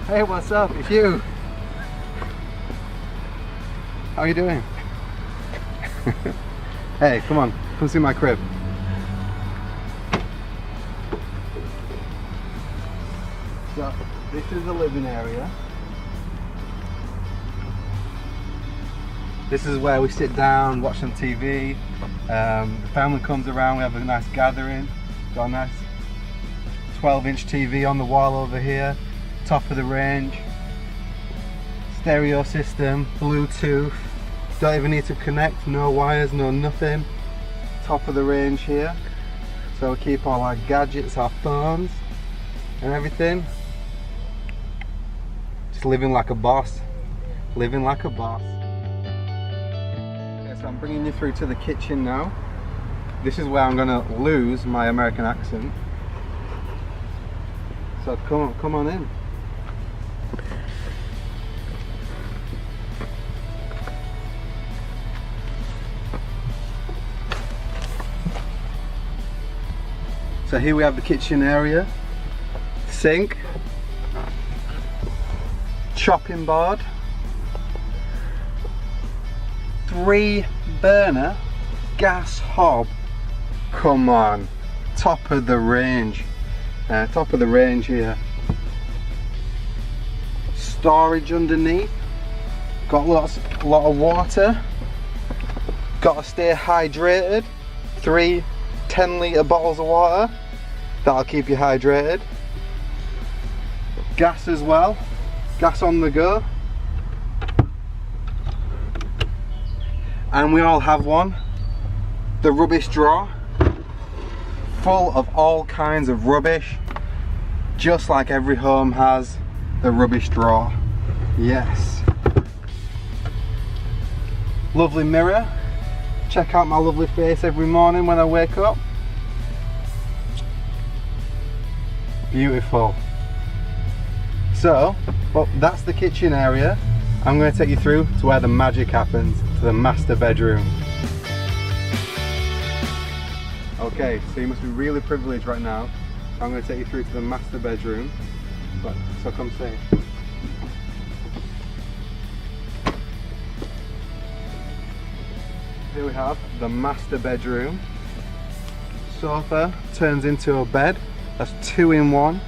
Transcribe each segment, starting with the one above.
Hey, what's up? It's you. How are you doing? Hey, come on. Come see my crib. So, this is the living area. This is where we sit down, watch some TV. The family comes around, we have a nice gathering. Got a nice 12-inch TV on the wall over here. Top of the range. Stereo system, Bluetooth. Don't even need to connect, no wires, no nothing. Top of the range here. So we keep all our gadgets, our phones and everything. Just living like a boss. Living like a boss. Okay, so I'm bringing you through to the kitchen now. This is where I'm gonna lose my American accent. So come on in. So here we have the kitchen area, sink, chopping board, 3-burner gas hob. Come on, top of the range. Top of the range here. Storage underneath. Got a lot of water. Got to stay hydrated. 3 10-litre bottles of water. That'll keep you hydrated. Gas as well. Gas on the go. And we all have one. The rubbish drawer. Full of all kinds of rubbish. Just like every home has the rubbish drawer. Yes. Lovely mirror. Check out my lovely face every morning when I wake up. Beautiful. So, well, that's the kitchen area. I'm going to take you through to where the magic happens, to the master bedroom. Okay, so you must be really privileged right now. I'm going to take you through to the master bedroom. So come see. Here we have the master bedroom. Sofa turns into a bed. That's 2-in-1.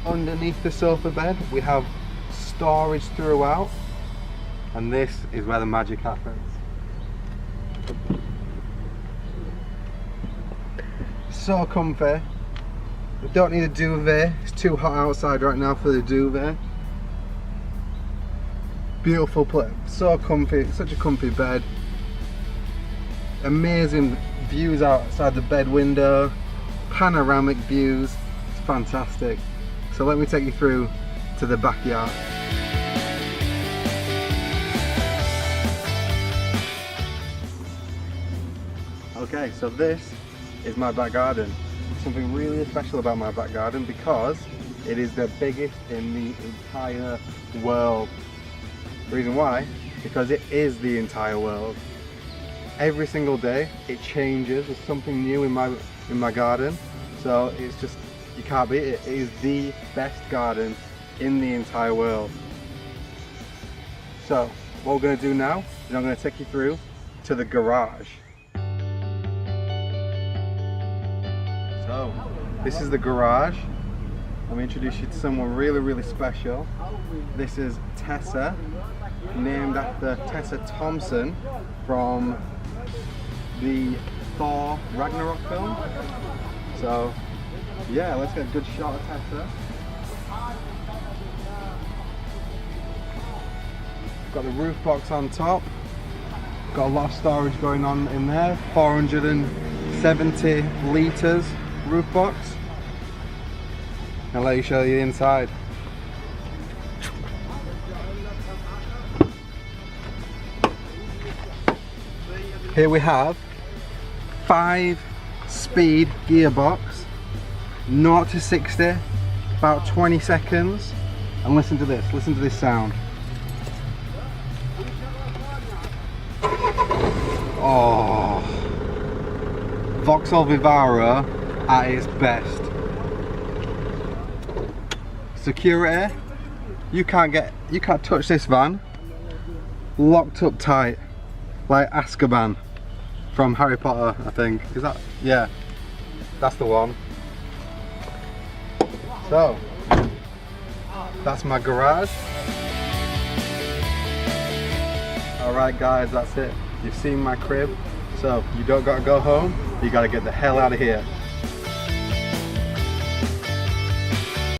Underneath the sofa bed we have storage throughout, and this is where the magic happens. So comfy. We don't need a duvet. It's too hot outside right now for the duvet. Beautiful place. So comfy. Such a comfy bed. Amazing views outside the bed window, panoramic views. It's fantastic. So let me take you through to the backyard. Okay, so this is my back garden. Something really special about my back garden because it is the biggest in the entire world. The reason why? Because it is the entire world. Every single day it changes. There's something new in my garden, so it's just, you can't beat it. It is the best garden in the entire world. So what we're going to do now is I'm going to take you through to the garage. So this is the garage. Let me introduce you to someone really special. This is Tessa, named after Tessa Thompson from the Thor Ragnarok film. So yeah, let's get a good shot of Tessa. Got the roof box on top. Got a lot of storage going on in there. 470 litres roof box. I'll let you show you the inside. Here we have 5-speed gearbox, 0 to 60, about 20 seconds. And listen to this sound. Oh, Vauxhall Vivaro at its best. security. You can't touch this van. Locked up tight, like Azkaban from Harry Potter, I think. Is that? Yeah, that's the one. So, that's my garage. Alright guys, that's it. You've seen my crib. So, you don't gotta go home, you gotta get the hell out of here.